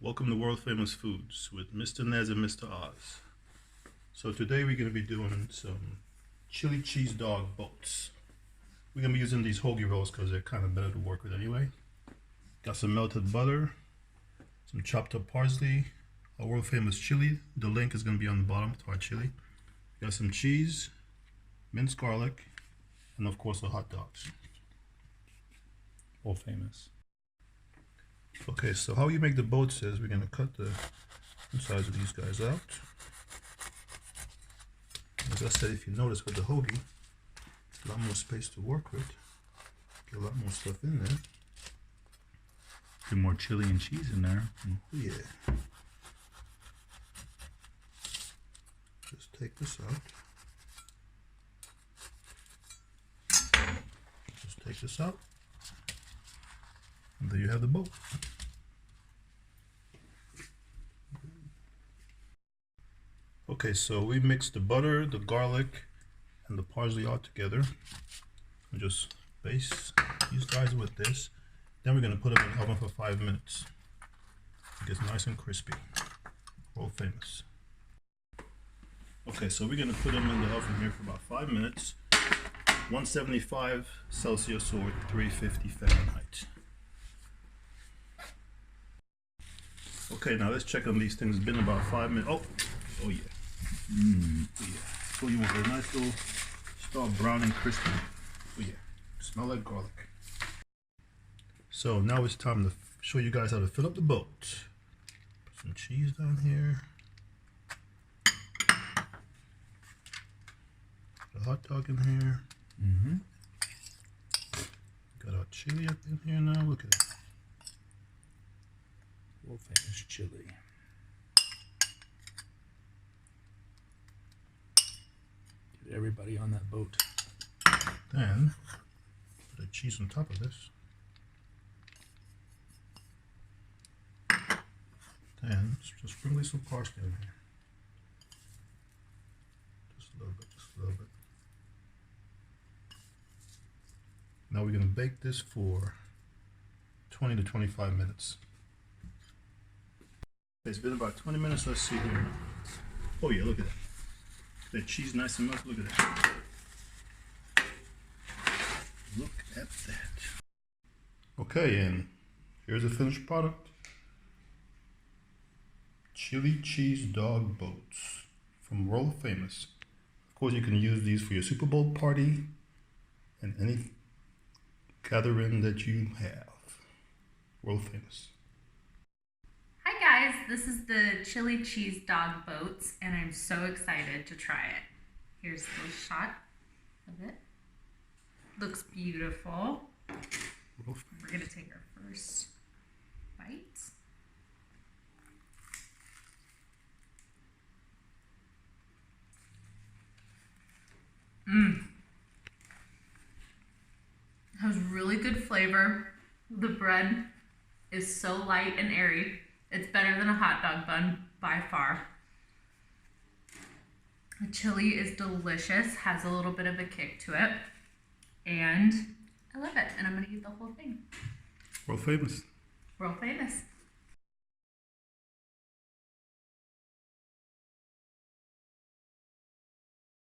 Welcome to World Famous Foods with Mr. Nez and Mr. Oz. So today we're going to be doing some chili cheese dog boats. We're going to be using these Hoagie Rolls because they're kind of better to work with anyway. Got some melted butter, some chopped up parsley, our world famous chili. The link is going to be on the bottom to our chili. Got some cheese, minced garlic, and of course the hot dogs. World famous. Okay, so how you make the boats is we're going to cut the insides of these guys out. As I said, if you notice with the hoagie, a lot more space to work with. Get a lot more stuff in there. Get more chili and cheese in there. Oh yeah. Just take this out. Just take this out. And there you have the boat. Okay, so we mixed the butter, the garlic, and the parsley all together. And just baste these guys with this. Then we're going to put them in the oven for 5 minutes. It gets nice and crispy. World famous. Okay, so we're going to put them in the oven here for about 5 minutes. 175 Celsius or 350 Fahrenheit. Okay, now let's check on these things. It's been about 5 minutes. Oh yeah. Oh yeah. So you want a nice little start brown and crispy. Oh yeah. Smell like garlic. So now it's time to show you guys how to fill up the boat. Put some cheese down here. Put a hot dog in here. Got our chili up in here now. Look at it. World famous chili. Get everybody on that boat. Then put the cheese on top of this. Then just sprinkle some parsley in here. Just a little bit, just a little bit. Now we're going to bake this for 20 to 25 minutes. It's been about 20 minutes. Let's see here. Oh yeah, look at that. That cheese nice and melted. Look at that. Look at that. Okay, and here's the finished product. Chili cheese dog boats from World Famous. Of course, you can use these for your Super Bowl party and any gathering that you have. World Famous. Hi guys, this is the chili cheese dog boats and I'm so excited to try it. Here's a little shot of it. Looks beautiful. We're going to take our first bite. It has really good flavor. The bread is so light and airy. It's better than a hot dog bun by far. The chili is delicious, has a little bit of a kick to it, and I love it. And I'm gonna eat the whole thing. World Famous. World famous.